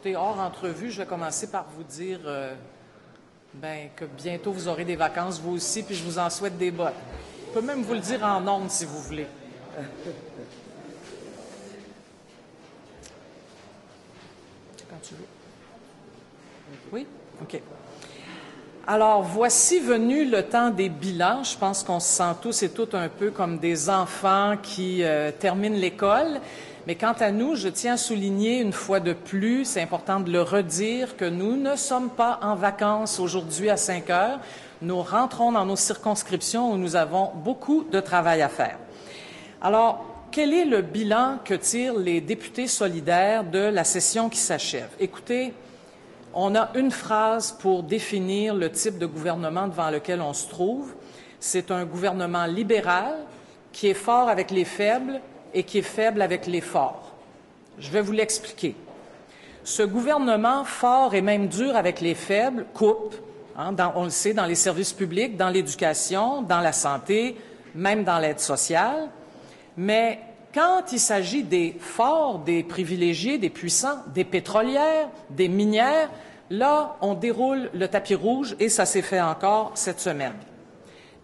Écoutez, hors entrevue, je vais commencer par vous dire que bientôt vous aurez des vacances, vous aussi, puis je vous en souhaite des bonnes. Je peux même vous le dire en ondes, si vous voulez. Quand tu veux. Oui? OK. Alors, voici venu le temps des bilans. Je pense qu'on se sent tous et toutes un peu comme des enfants qui terminent l'école. Mais quant à nous, je tiens à souligner une fois de plus, c'est important de le redire, que nous ne sommes pas en vacances aujourd'hui à 5 heures. Nous rentrons dans nos circonscriptions où nous avons beaucoup de travail à faire. Alors, quel est le bilan que tirent les députés solidaires de la session qui s'achève? Écoutez, on a une phrase pour définir le type de gouvernement devant lequel on se trouve. C'est un gouvernement libéral qui est fort avec les faibles et qui est faible avec les forts. Je vais vous l'expliquer. Ce gouvernement fort et même dur avec les faibles coupe, on le sait, dans les services publics, dans l'éducation, dans la santé, même dans l'aide sociale. Mais quand il s'agit des forts, des privilégiés, des puissants, des pétrolières, des minières, là, on déroule le tapis rouge et ça s'est fait encore cette semaine.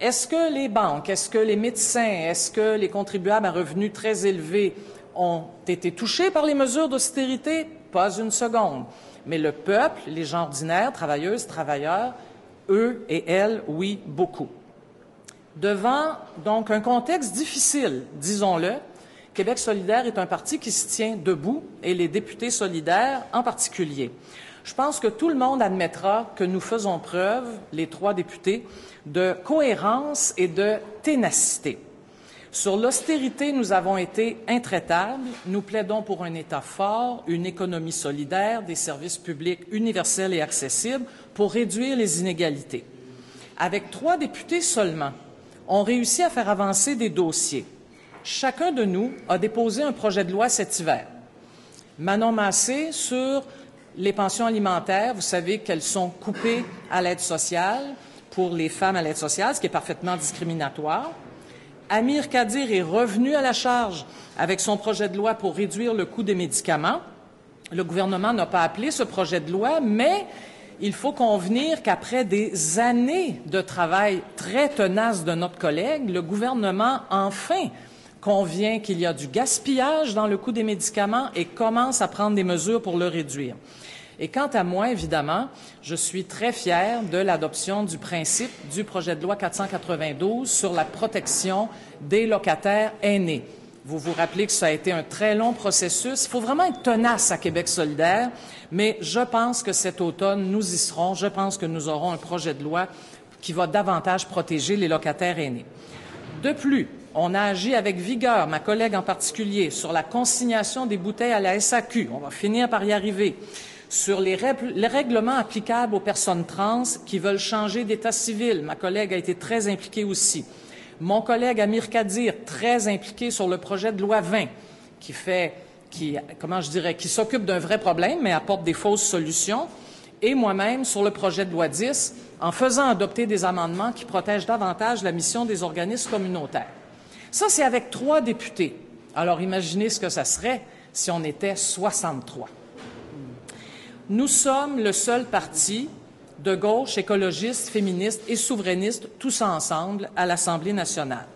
Est-ce que les banques, est-ce que les médecins, est-ce que les contribuables à revenus très élevés ont été touchés par les mesures d'austérité? Pas une seconde. Mais le peuple, les gens ordinaires, travailleuses, travailleurs, eux et elles, oui, beaucoup. Devant, donc, un contexte difficile, disons-le, Québec solidaire est un parti qui se tient debout, et les députés solidaires en particulier. Je pense que tout le monde admettra que nous faisons preuve, les 3 députés, de cohérence et de ténacité. Sur l'austérité, nous avons été intraitables. Nous plaidons pour un État fort, une économie solidaire, des services publics universels et accessibles pour réduire les inégalités. Avec 3 députés seulement, on réussit à faire avancer des dossiers. Chacun de nous a déposé un projet de loi cet hiver. Manon Massé sur les pensions alimentaires, vous savez qu'elles sont coupées à l'aide sociale pour les femmes à l'aide sociale, ce qui est parfaitement discriminatoire. Amir Kadir est revenu à la charge avec son projet de loi pour réduire le coût des médicaments. Le gouvernement n'a pas appelé ce projet de loi, mais il faut convenir qu'après des années de travail très tenace de notre collègue, le gouvernement enfin convient qu'il y a du gaspillage dans le coût des médicaments et commence à prendre des mesures pour le réduire. Et quant à moi, évidemment, je suis très fière de l'adoption du principe du projet de loi 492 sur la protection des locataires aînés. Vous vous rappelez que ça a été un très long processus. Il faut vraiment être tenace à Québec solidaire, mais je pense que cet automne, nous y serons. Je pense que nous aurons un projet de loi qui va davantage protéger les locataires aînés. De plus, on a agi avec vigueur, ma collègue en particulier, sur la consignation des bouteilles à la SAQ. On va finir par y arriver. Sur les règlements applicables aux personnes trans qui veulent changer d'état civil. Ma collègue a été très impliquée aussi. Mon collègue Amir Kadir, très impliqué sur le projet de loi 20, qui s'occupe d'un vrai problème, mais apporte des fausses solutions. Et moi-même sur le projet de loi 10, en faisant adopter des amendements qui protègent davantage la mission des organismes communautaires. Ça, c'est avec 3 députés. Alors, imaginez ce que ça serait si on était 63. Nous sommes le seul parti de gauche, écologiste, féministe et souverainiste, tous ensemble, à l'Assemblée nationale.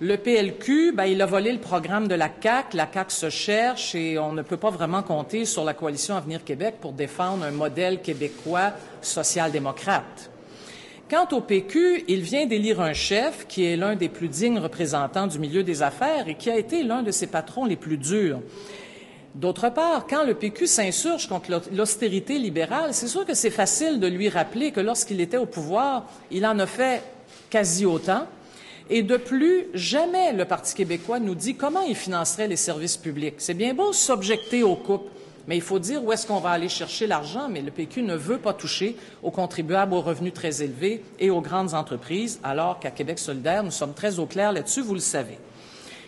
Le PLQ, il a volé le programme de la CAQ. La CAQ se cherche et on ne peut pas vraiment compter sur la coalition Avenir Québec pour défendre un modèle québécois social-démocrate. Quant au PQ, il vient d'élire un chef qui est l'un des plus dignes représentants du milieu des affaires et qui a été l'un de ses patrons les plus durs. D'autre part, quand le PQ s'insurge contre l'austérité libérale, c'est sûr que c'est facile de lui rappeler que lorsqu'il était au pouvoir, il en a fait quasi autant. Et de plus, jamais le Parti québécois nous dit comment il financerait les services publics. C'est bien beau s'objecter aux coupes, mais il faut dire où est-ce qu'on va aller chercher l'argent, mais le PQ ne veut pas toucher aux contribuables aux revenus très élevés et aux grandes entreprises, alors qu'à Québec solidaire, nous sommes très au clair là-dessus, vous le savez.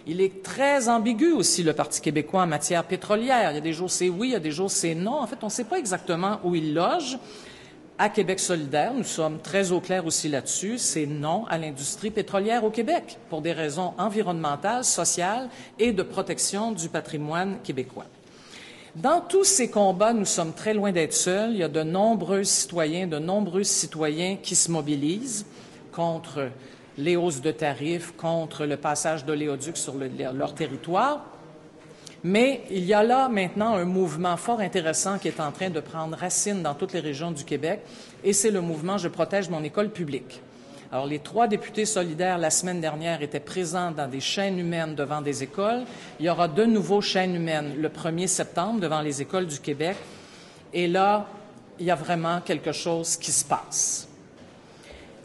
Il est très ambigu aussi, le Parti québécois, en matière pétrolière. Il y a des jours c'est oui, il y a des jours c'est non. En fait, on ne sait pas exactement où il loge. À Québec solidaire, nous sommes très au clair aussi là-dessus. C'est non à l'industrie pétrolière au Québec pour des raisons environnementales, sociales et de protection du patrimoine québécois. Dans tous ces combats, nous sommes très loin d'être seuls. Il y a de nombreux citoyens qui se mobilisent contre les hausses de tarifs, contre le passage d'oléoducs sur leur territoire. Mais il y a là maintenant un mouvement fort intéressant qui est en train de prendre racine dans toutes les régions du Québec, et c'est le mouvement « Je protège mon école publique ». Alors, les 3 députés solidaires, la semaine dernière, étaient présents dans des chaînes humaines devant des écoles. Il y aura de nouveaux chaînes humaines le 1er septembre devant les écoles du Québec. Et là, il y a vraiment quelque chose qui se passe.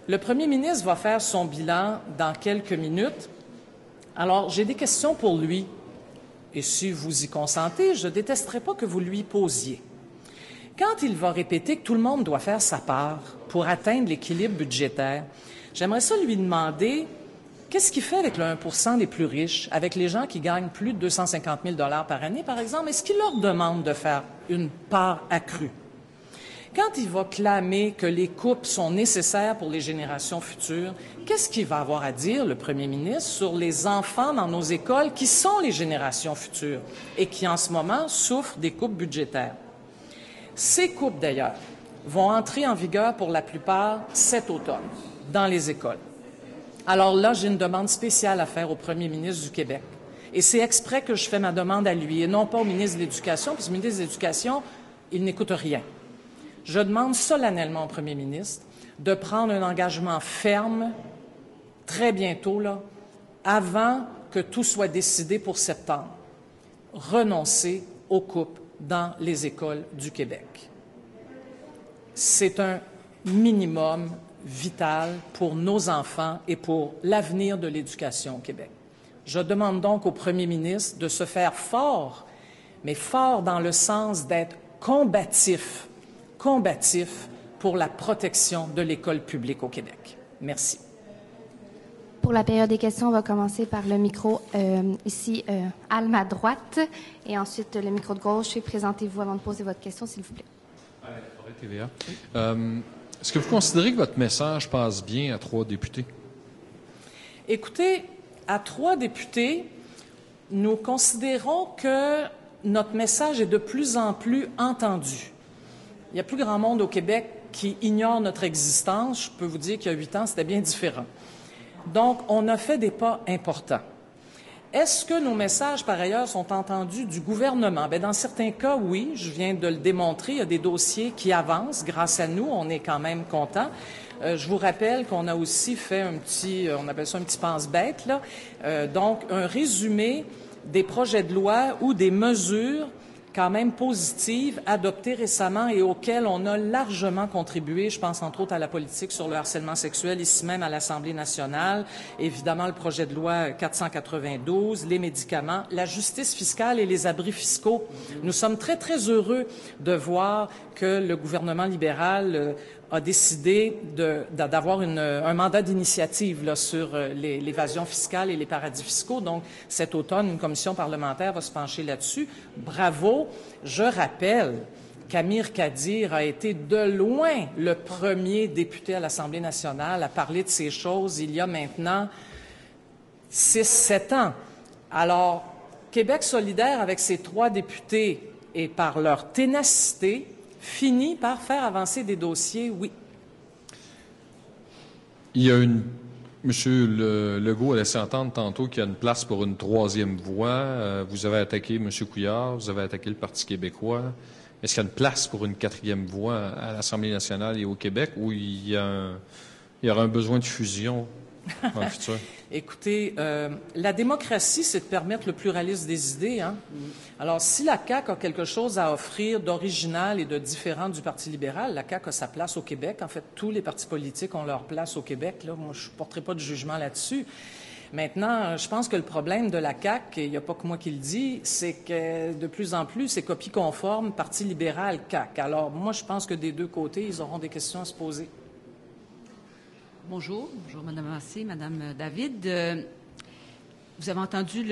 Le premier ministre va faire son bilan dans quelques minutes. Alors, j'ai des questions pour lui. Et si vous y consentez, je ne détesterais pas que vous lui posiez. Quand il va répéter que tout le monde doit faire sa part pour atteindre l'équilibre budgétaire, j'aimerais ça lui demander qu'est-ce qu'il fait avec le 1 % les plus riches, avec les gens qui gagnent plus de 250 000 $ par année, par exemple? Est-ce qu'il leur demande de faire une part accrue? Quand il va clamer que les coupes sont nécessaires pour les générations futures, qu'est-ce qu'il va avoir à dire, le premier ministre, sur les enfants dans nos écoles qui sont les générations futures et qui, en ce moment, souffrent des coupes budgétaires? Ces coupes, d'ailleurs, vont entrer en vigueur pour la plupart cet automne dans les écoles. Alors là, j'ai une demande spéciale à faire au premier ministre du Québec. Et c'est exprès que je fais ma demande à lui et non pas au ministre de l'Éducation, parce que le ministre de l'Éducation, il n'écoute rien. Je demande solennellement au premier ministre de prendre un engagement ferme très bientôt, là, avant que tout soit décidé pour septembre. Renoncer aux coupes dans les écoles du Québec. C'est un minimum vital pour nos enfants et pour l'avenir de l'éducation au Québec. Je demande donc au premier ministre de se faire fort, mais fort dans le sens d'être combatif pour la protection de l'école publique au Québec. Merci. Pour la période des questions, on va commencer par le micro ici à ma droite et ensuite le micro de gauche. Et présentez-vous avant de poser votre question, s'il vous plaît. TVA. Est-ce que vous considérez que votre message passe bien à 3 députés? Écoutez, à 3 députés, nous considérons que notre message est de plus en plus entendu. Il y a plus grand monde au Québec qui ignore notre existence. Je peux vous dire qu'il y a 8 ans, c'était bien différent. Donc, on a fait des pas importants. Est-ce que nos messages, par ailleurs, sont entendus du gouvernement? Bien, dans certains cas, oui, je viens de le démontrer. Il y a des dossiers qui avancent grâce à nous. On est quand même contents. Je vous rappelle qu'on a aussi fait on appelle ça un petit pense-bête, là. Donc, un résumé des projets de loi ou des mesures quand même positives, adoptées récemment et auxquelles on a largement contribué. Je pense entre autres à la politique sur le harcèlement sexuel, ici même à l'Assemblée nationale, évidemment le projet de loi 492, les médicaments, la justice fiscale et les abris fiscaux. Nous sommes très, très heureux de voir que le gouvernement libéral a décidé d'avoir un mandat d'initiative là, sur l'évasion fiscale et les paradis fiscaux. Donc, cet automne, une commission parlementaire va se pencher là-dessus. Bravo. Je rappelle qu'Amir Kadir a été de loin le premier député à l'Assemblée nationale à parler de ces choses il y a maintenant 6-7 ans. Alors, Québec solidaire, avec ses 3 députés et par leur ténacité, finit par faire avancer des dossiers, oui. Il y a Monsieur Legault a laissé entendre tantôt qu'il y a une place pour une 3e voie. Vous avez attaqué M. Couillard, vous avez attaqué le Parti québécois. Est-ce qu'il y a une place pour une 4e voie à l'Assemblée nationale et au Québec où il y aura un besoin de fusion dans le futur? Écoutez, la démocratie, c'est de permettre le pluralisme des idées, hein? Alors, si la CAQ a quelque chose à offrir d'original et de différent du Parti libéral, la CAQ a sa place au Québec. En fait, tous les partis politiques ont leur place au Québec. Là, moi, je ne porterai pas de jugement là-dessus. Maintenant, je pense que le problème de la CAQ, et il n'y a pas que moi qui le dis, c'est que de plus en plus, c'est copie conforme Parti libéral CAQ. Alors, moi, je pense que des deux côtés, ils auront des questions à se poser. Bonjour, Mme Massé, Mme David. Vous avez entendu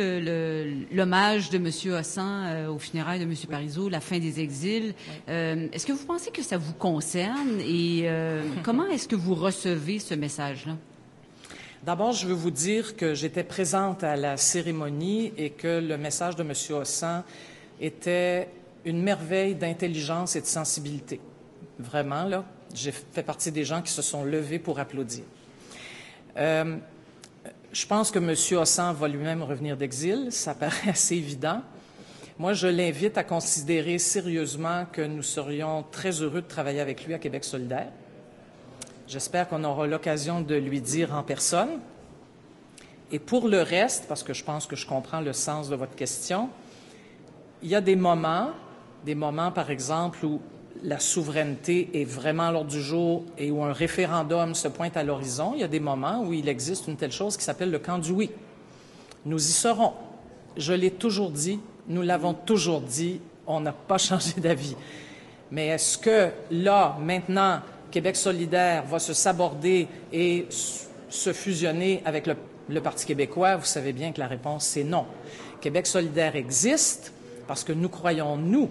l'hommage de M. Hossan aux funérailles de M. Parizeau, la fin des exils. Oui. Est-ce que vous pensez que ça vous concerne et comment est-ce que vous recevez ce message-là? D'abord, je veux vous dire que j'étais présente à la cérémonie et que le message de M. Hossan était une merveille d'intelligence et de sensibilité. Vraiment, là, j'ai fait partie des gens qui se sont levés pour applaudir. Je pense que M. Hossan va lui-même revenir d'exil, ça paraît assez évident. Moi, je l'invite à considérer sérieusement que nous serions très heureux de travailler avec lui à Québec solidaire. J'espère qu'on aura l'occasion de lui dire en personne. Et pour le reste, parce que je pense que je comprends le sens de votre question, il y a des moments par exemple, où la souveraineté est vraiment à l'ordre du jour et où un référendum se pointe à l'horizon. Il y a des moments où il existe une telle chose qui s'appelle le camp du oui. Nous y serons. Je l'ai toujours dit, nous l'avons toujours dit, on n'a pas changé d'avis. Mais est-ce que là, maintenant, Québec solidaire va se saborder et se fusionner avec le Parti québécois? Vous savez bien que la réponse, c'est non. Québec solidaire existe parce que nous croyons, nous,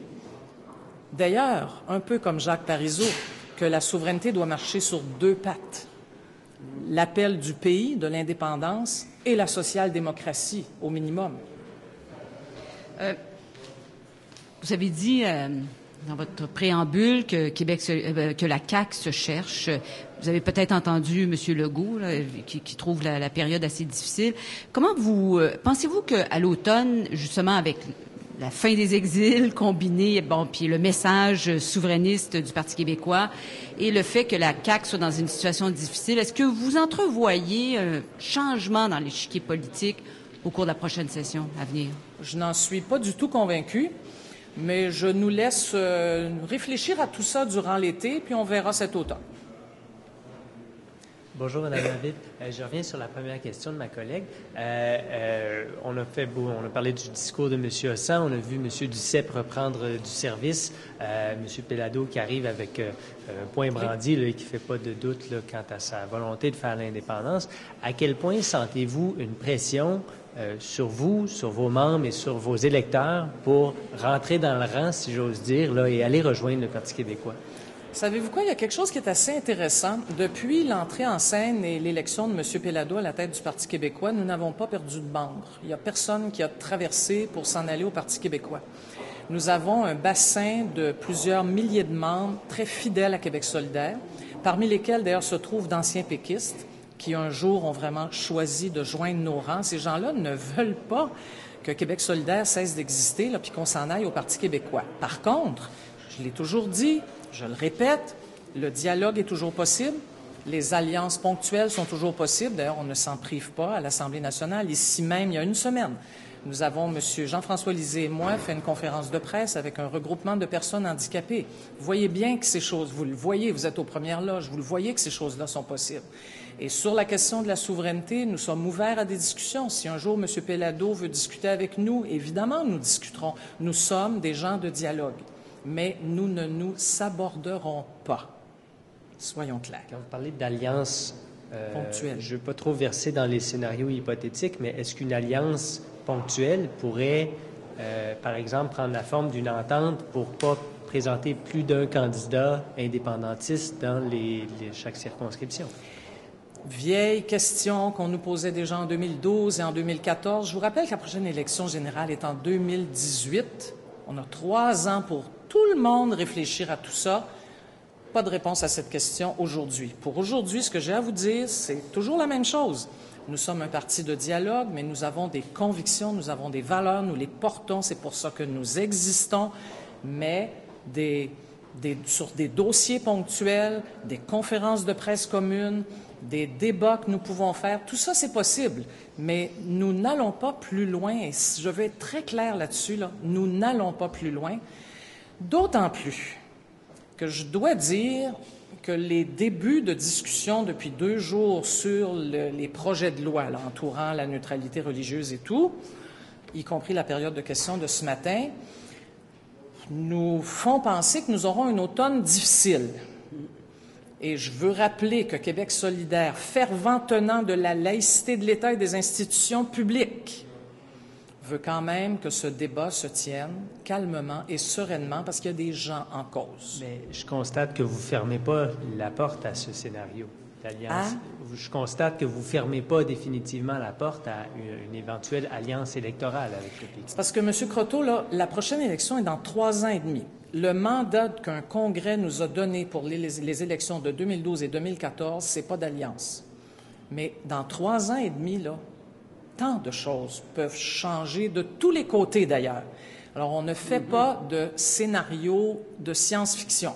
d'ailleurs, un peu comme Jacques Parizeau, que la souveraineté doit marcher sur deux pattes. L'appel du pays, de l'indépendance, et la social-démocratie, au minimum. Vous avez dit dans votre préambule que que la CAQ se cherche. Vous avez peut-être entendu M. Legault, là, qui trouve la période assez difficile. Comment pensez-vous qu'à l'automne, justement avec la fin des exils combinée, puis le message souverainiste du Parti québécois et le fait que la CAQ soit dans une situation difficile, est-ce que vous entrevoyez un changement dans l'échiquier politique au cours de la prochaine session à venir? Je n'en suis pas du tout convaincue, mais je nous laisse réfléchir à tout ça durant l'été, puis on verra cet automne. Bonjour, Mme David. Je reviens sur la première question de ma collègue. On a parlé du discours de M. Hossan. On a vu M. Duceppe reprendre du service. M. Pellado qui arrive avec un point brandi là, et qui ne fait pas de doute là, quant à sa volonté de faire l'indépendance. À quel point sentez-vous une pression sur vous, sur vos membres et sur vos électeurs pour rentrer dans le rang, si j'ose dire, là, et aller rejoindre le Parti québécois? Savez-vous quoi? Il y a quelque chose qui est assez intéressant. Depuis l'entrée en scène et l'élection de M. Pellado à la tête du Parti québécois, nous n'avons pas perdu de membre. Il n'y a personne qui a traversé pour s'en aller au Parti québécois. Nous avons un bassin de plusieurs milliers de membres très fidèles à Québec solidaire, parmi lesquels d'ailleurs se trouvent d'anciens péquistes qui un jour ont vraiment choisi de joindre nos rangs. Ces gens-là ne veulent pas que Québec solidaire cesse d'exister puis qu'on s'en aille au Parti québécois. Par contre, je l'ai toujours dit, je le répète, le dialogue est toujours possible, les alliances ponctuelles sont toujours possibles. D'ailleurs, on ne s'en prive pas à l'Assemblée nationale. Ici même, il y a une semaine, nous avons, M. Jean-François Lisée et moi, fait une conférence de presse avec un regroupement de personnes handicapées. Vous voyez bien que ces choses, vous le voyez, vous êtes aux premières loges, vous le voyez que ces choses-là sont possibles. Et sur la question de la souveraineté, nous sommes ouverts à des discussions. Si un jour M. Pellado veut discuter avec nous, évidemment, nous discuterons. Nous sommes des gens de dialogue. Mais nous ne nous saborderons pas. Soyons clairs. Quand vous parlez d'alliance ponctuelle, je ne veux pas trop verser dans les scénarios hypothétiques, mais est-ce qu'une alliance ponctuelle pourrait, par exemple, prendre la forme d'une entente pour ne pas présenter plus d'un candidat indépendantiste dans chaque circonscription? Vieille question qu'on nous posait déjà en 2012 et en 2014. Je vous rappelle que la prochaine élection générale est en 2018. On a 3 ans pour tout le monde réfléchir à tout ça. Pas de réponse à cette question aujourd'hui. Pour aujourd'hui, ce que j'ai à vous dire, c'est toujours la même chose. Nous sommes un parti de dialogue, mais nous avons des convictions, nous avons des valeurs, nous les portons, c'est pour ça que nous existons, mais sur des dossiers ponctuels, des conférences de presse communes, des débats que nous pouvons faire, tout ça, c'est possible, mais nous n'allons pas plus loin, et je vais être très clair là-dessus, là, nous n'allons pas plus loin, d'autant plus que je dois dire que les débuts de discussion depuis 2 jours sur les projets de loi là, entourant la neutralité religieuse et tout, y compris la période de questions de ce matin, nous font penser que nous aurons un automne difficile. Et je veux rappeler que Québec solidaire, fervent tenant de la laïcité de l'État et des institutions publiques, veut quand même que ce débat se tienne calmement et sereinement parce qu'il y a des gens en cause. Mais je constate que vous ne fermez pas la porte à ce scénario. d'alliance. Je constate que vous ne fermez pas définitivement la porte à une éventuelle alliance électorale avec le PQ. C'est parce que, M. Croteau, là, la prochaine élection est dans 3 ans et demi. Le mandat qu'un congrès nous a donné pour les élections de 2012 et 2014, c'est pas d'alliance. Mais dans 3 ans et demi, là, tant de choses peuvent changer de tous les côtés, d'ailleurs. Alors, on ne fait pas de scénario de science-fiction.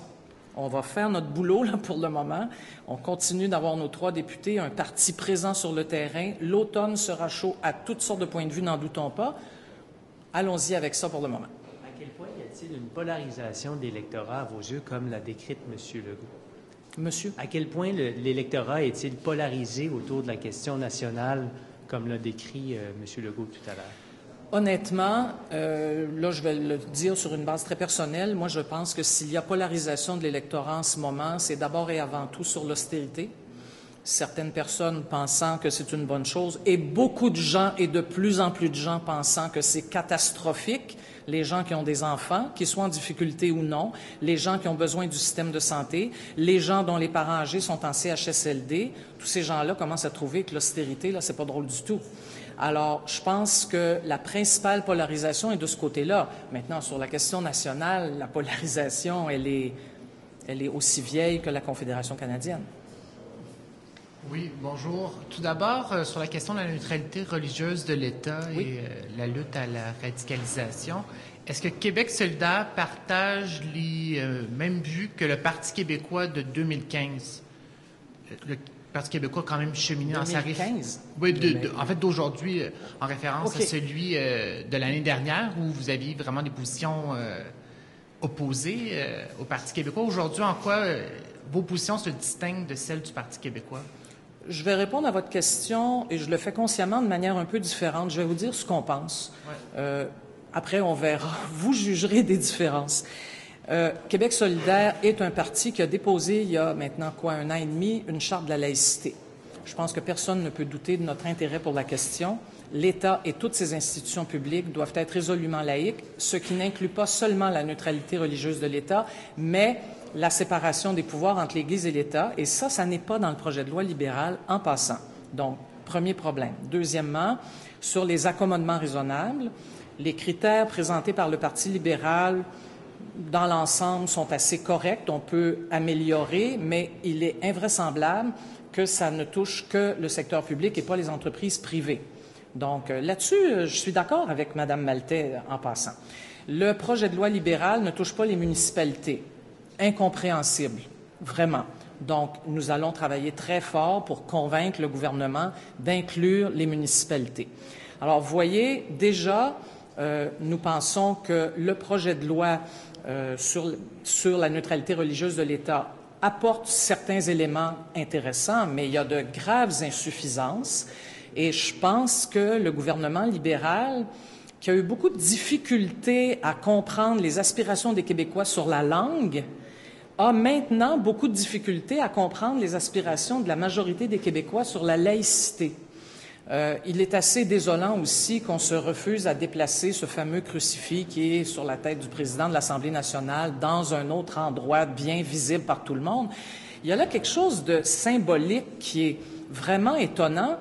On va faire notre boulot là, pour le moment. On continue d'avoir nos 3 députés, un parti présent sur le terrain. L'automne sera chaud à toutes sortes de points de vue, n'en doutons pas. Allons-y avec ça pour le moment. À quel point y a-t-il une polarisation de l'électorat à vos yeux, comme l'a décrite M. Legault? Monsieur? À quel point l'électorat est-il polarisé autour de la question nationale, comme l'a décrit M. Legault tout à l'heure? Honnêtement, là, je vais le dire sur une base très personnelle. Moi, je pense que s'il y a polarisation de l'électorat en ce moment, c'est d'abord et avant tout sur l'austérité. Certaines personnes pensant que c'est une bonne chose et beaucoup de gens et de plus en plus de gens pensant que c'est catastrophique. Les gens qui ont des enfants, qu'ils soient en difficulté ou non, les gens qui ont besoin du système de santé, les gens dont les parents âgés sont en CHSLD, tous ces gens-là commencent à trouver que l'austérité, là, c'est pas drôle du tout. Alors, je pense que la principale polarisation est de ce côté-là. Maintenant, sur la question nationale, la polarisation, elle est aussi vieille que la Confédération canadienne. Oui, bonjour. Tout d'abord, sur la question de la neutralité religieuse de l'État et la lutte à la radicalisation, est-ce que Québec solidaire partage les mêmes vues que le Parti québécois de 2015? Le Parti québécois a quand même cheminé dans sa réforme. Oui, en fait, d'aujourd'hui, en référence à celui de l'année dernière, où vous aviez vraiment des positions opposées au Parti québécois. Aujourd'hui, en quoi vos positions se distinguent de celles du Parti québécois? Je vais répondre à votre question, et je le fais consciemment de manière un peu différente. Je vais vous dire ce qu'on pense. Ouais. Après, on verra. Vous jugerez des différences. Québec solidaire est un parti qui a déposé, il y a maintenant, 1 an et demi, une charte de la laïcité. Je pense que personne ne peut douter de notre intérêt pour la question. L'État et toutes ses institutions publiques doivent être résolument laïques, ce qui n'inclut pas seulement la neutralité religieuse de l'État, mais la séparation des pouvoirs entre l'Église et l'État. Et ça n'est pas dans le projet de loi libéral en passant. Donc, premier problème. Deuxièmement, sur les accommodements raisonnables, les critères présentés par le Parti libéral dans l'ensemble, sont assez corrects. On peut améliorer, mais il est invraisemblable que ça ne touche que le secteur public et pas les entreprises privées. Donc, là-dessus, je suis d'accord avec Mme Maltais en passant. Le projet de loi libéral ne touche pas les municipalités. Incompréhensible, vraiment. Donc, nous allons travailler très fort pour convaincre le gouvernement d'inclure les municipalités. Alors, vous voyez, déjà, nous pensons que le projet de loi sur la neutralité religieuse de l'État apporte certains éléments intéressants, mais il y a de graves insuffisances. Et je pense que le gouvernement libéral, qui a eu beaucoup de difficultés à comprendre les aspirations des Québécois sur la langue, a maintenant beaucoup de difficultés à comprendre les aspirations de la majorité des Québécois sur la laïcité. Il est assez désolant aussi qu'on se refuse à déplacer ce fameux crucifix qui est sur la tête du président de l'Assemblée nationale dans un autre endroit bien visible par tout le monde. Il y a là quelque chose de symbolique qui est vraiment étonnant,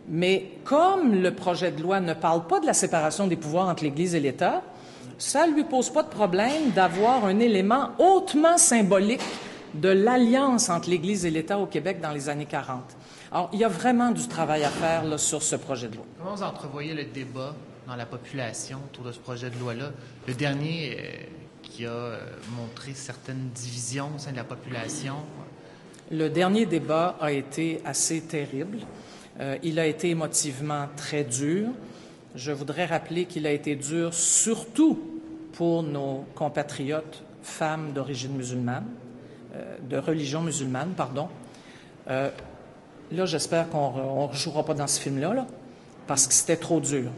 mais comme le projet de loi ne parle pas de la séparation des pouvoirs entre l'Église et l'État, ça ne lui pose pas de problème d'avoir un élément hautement symbolique de l'alliance entre l'Église et l'État au Québec dans les années 40. Alors, il y a vraiment du travail à faire là, sur ce projet de loi. Comment vous entrevoyez le débat dans la population autour de ce projet de loi-là? Le dernier qui a montré certaines divisions au sein de la population. Le dernier débat a été assez terrible. Il a été émotivement très dur. Je voudrais rappeler qu'il a été dur surtout pour nos compatriotes femmes d'origine musulmane, de religion musulmane, pardon. Là, j'espère qu'on ne jouera pas dans ce film-là, là, parce que c'était trop dur.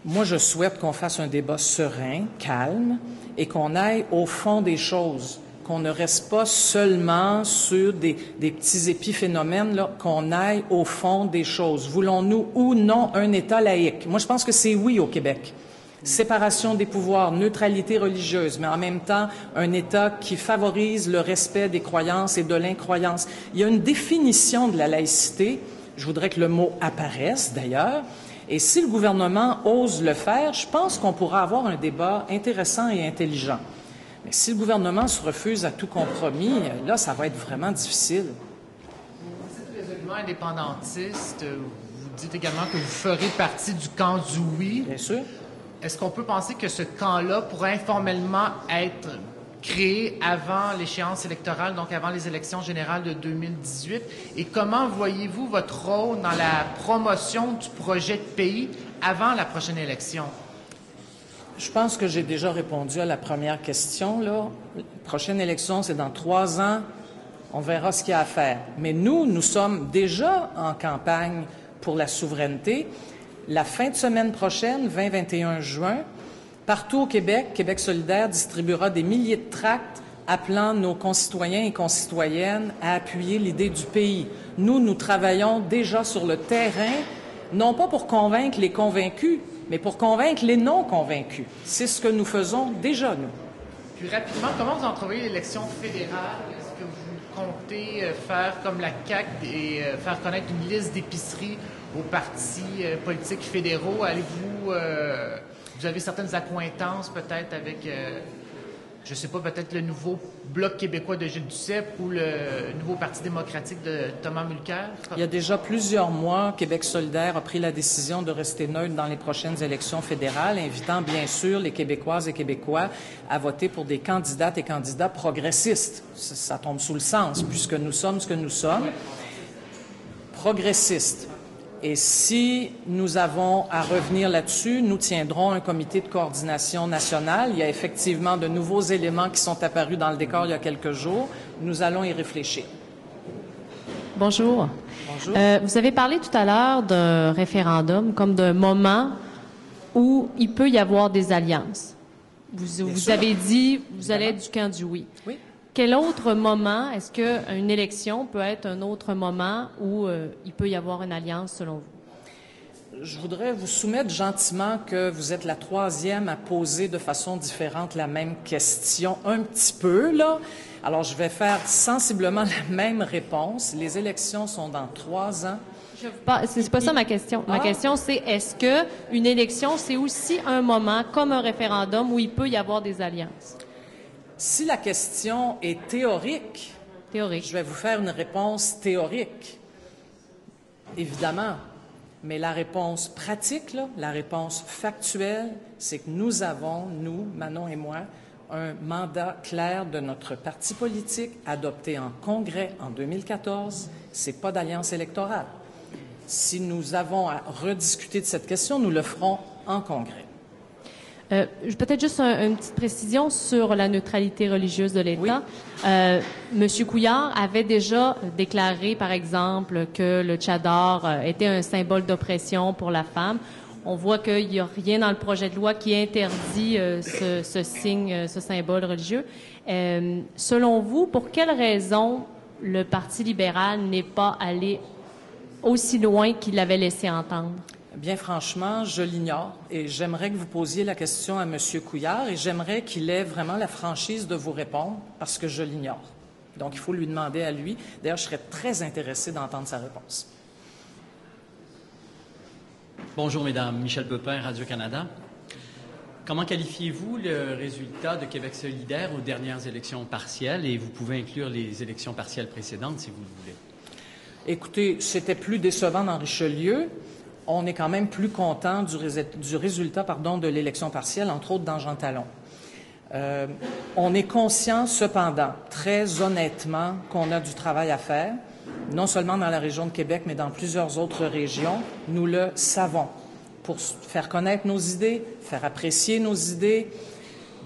Moi, je souhaite qu'on fasse un débat serein, calme, et qu'on aille au fond des choses, qu'on ne reste pas seulement sur des petits épiphénomènes, là, qu'on aille au fond des choses. Voulons-nous ou non un État laïque? Moi, je pense que c'est oui au Québec. séparation des pouvoirs, neutralité religieuse, mais en même temps un État qui favorise le respect des croyances et de l'incroyance. Il y a une définition de la laïcité, je voudrais que le mot apparaisse d'ailleurs, et si le gouvernement ose le faire, je pense qu'on pourra avoir un débat intéressant et intelligent. Mais si le gouvernement se refuse à tout compromis, là, ça va être vraiment difficile. Vous êtes résolument indépendantiste, vous dites également que vous ferez partie du camp du oui. Bien sûr. Est-ce qu'on peut penser que ce camp-là pourrait informellement être créé avant l'échéance électorale, donc avant les élections générales de 2018? Et comment voyez-vous votre rôle dans la promotion du projet de pays avant la prochaine élection? Je pense que j'ai déjà répondu à la première question, là. La prochaine élection, c'est dans 3 ans. On verra ce qu'il y a à faire. Mais nous sommes déjà en campagne pour la souveraineté. La fin de semaine prochaine, 20-21 juin, partout au Québec, Québec solidaire distribuera des milliers de tracts appelant nos concitoyens et concitoyennes à appuyer l'idée du pays. Nous travaillons déjà sur le terrain, non pas pour convaincre les convaincus, mais pour convaincre les non-convaincus. C'est ce que nous faisons déjà, nous. Puis rapidement, comment vous entrevoyez l'élection fédérale? Est-ce que vous comptez faire comme la CAQ et faire connaître une liste d'épiceries aux partis politiques fédéraux? Allez-vous... vous avez certaines accointances peut-être avec, je ne sais pas, peut-être le nouveau Bloc québécois de Gilles Duceppe ou le nouveau Parti démocratique de Thomas Mulcair? Il y a déjà plusieurs mois, Québec solidaire a pris la décision de rester neutre dans les prochaines élections fédérales, invitant bien sûr les Québécoises et Québécois à voter pour des candidates et candidats progressistes. Ça tombe sous le sens, puisque nous sommes ce que nous sommes, progressistes. Et si nous avons à revenir là-dessus, nous tiendrons un comité de coordination nationale. Il y a effectivement de nouveaux éléments qui sont apparus dans le décor il y a quelques jours. Nous allons y réfléchir. Bonjour. Bonjour. Vous avez parlé tout à l'heure d'un référendum comme d'un moment où il peut y avoir des alliances. Vous avez dit, vous allez être du camp du oui. Oui. Quel autre moment, est-ce qu'une élection peut être un autre moment où il peut y avoir une alliance selon vous? Je voudrais vous soumettre gentiment que vous êtes la 3e à poser de façon différente la même question, un petit peu, là. Alors, je vais faire sensiblement la même réponse. Les élections sont dans 3 ans. C'est pas ça ma question. Ma question, c'est est-ce que une élection, c'est aussi un moment, comme un référendum, où il peut y avoir des alliances? Si la question est théorique, je vais vous faire une réponse théorique, évidemment. Mais la réponse pratique, là, la réponse factuelle, c'est que nous avons, nous, Manon et moi, un mandat clair de notre parti politique adopté en Congrès en 2014. C'est pas d'alliance électorale. Si nous avons à rediscuter de cette question, nous le ferons en Congrès. Peut-être juste une petite précision sur la neutralité religieuse de l'État. Oui. Monsieur Couillard avait déjà déclaré, par exemple, que le tchador était un symbole d'oppression pour la femme. On voit qu'il n'y a rien dans le projet de loi qui interdit ce signe, ce symbole religieux. Selon vous, pour quelle raison le Parti libéral n'est pas allé aussi loin qu'il l'avait laissé entendre? Bien franchement, je l'ignore et j'aimerais que vous posiez la question à M. Couillard et j'aimerais qu'il ait vraiment la franchise de vous répondre parce que je l'ignore. Donc, il faut lui demander à lui. D'ailleurs, je serais très intéressé d'entendre sa réponse. Bonjour, Mesdames. Michel Pepin, Radio-Canada. Comment qualifiez-vous le résultat de Québec solidaire aux dernières élections partielles et vous pouvez inclure les élections partielles précédentes si vous le voulez? Écoutez, c'était plus décevant dans Richelieu. On est quand même plus content du résultat de l'élection partielle, entre autres dans Jean Talon. On est conscient, cependant, très honnêtement, qu'on a du travail à faire, non seulement dans la région de Québec, mais dans plusieurs autres régions. Nous le savons. Pour faire connaître nos idées, faire apprécier nos idées,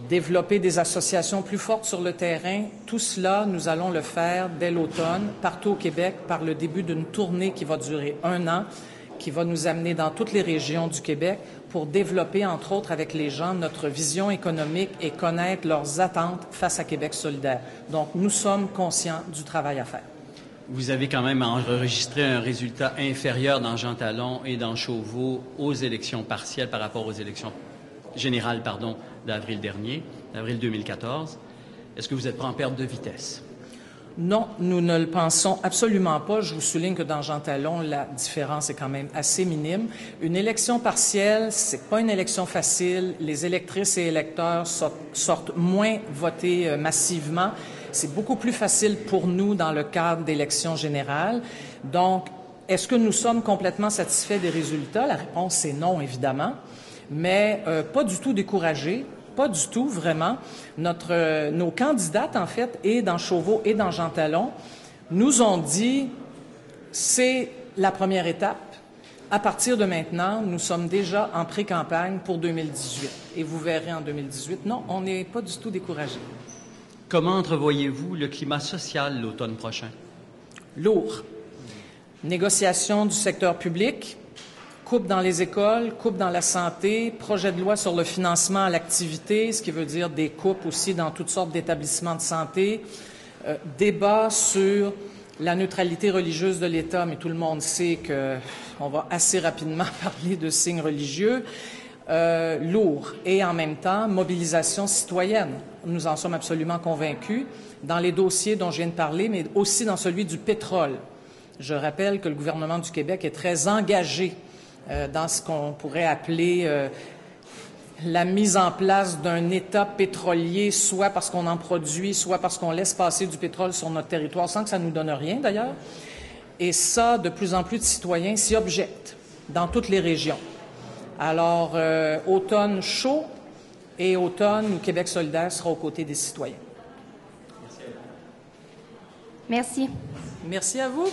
développer des associations plus fortes sur le terrain, tout cela, nous allons le faire dès l'automne, partout au Québec, par le début d'une tournée qui va durer 1 an, qui va nous amener dans toutes les régions du Québec pour développer, entre autres avec les gens, notre vision économique et connaître leurs attentes face à Québec solidaire. Donc, nous sommes conscients du travail à faire. Vous avez quand même enregistré un résultat inférieur dans Jean Talon et dans Chauveau aux élections partielles par rapport aux élections générale d'avril dernier, d'avril 2014. Est-ce que vous êtes prêt en perte de vitesse? Non, nous ne le pensons absolument pas. Je vous souligne que dans Jean Talon, la différence est quand même assez minime. Une élection partielle, c'est pas une élection facile. Les électrices et électeurs sortent moins voter massivement. C'est beaucoup plus facile pour nous dans le cadre d'élections générales. Donc, est-ce que nous sommes complètement satisfaits des résultats? La réponse est non, évidemment, mais pas du tout découragés. Pas du tout, vraiment. Nos candidates, en fait, et dans Chauveau et dans Jean Talon, nous ont dit c'est la première étape. À partir de maintenant, nous sommes déjà en pré-campagne pour 2018. Et vous verrez en 2018, non, on n'est pas du tout découragés. Comment entrevoyez-vous le climat social l'automne prochain? Lourd. Négociation du secteur public, coupe dans les écoles, coupe dans la santé, projet de loi sur le financement à l'activité, ce qui veut dire des coupes aussi dans toutes sortes d'établissements de santé, débat sur la neutralité religieuse de l'État, mais tout le monde sait qu'on va assez rapidement parler de signes religieux, lourd. Et en même temps, mobilisation citoyenne. Nous en sommes absolument convaincus dans les dossiers dont je viens de parler, mais aussi dans celui du pétrole. Je rappelle que le gouvernement du Québec est très engagé dans ce qu'on pourrait appeler la mise en place d'un État pétrolier, soit parce qu'on en produit, soit parce qu'on laisse passer du pétrole sur notre territoire, sans que ça nous donne rien d'ailleurs. Et ça, de plus en plus de citoyens s'y objectent dans toutes les régions. Alors, automne chaud et automne où Québec solidaire sera aux côtés des citoyens. Merci. Merci à vous.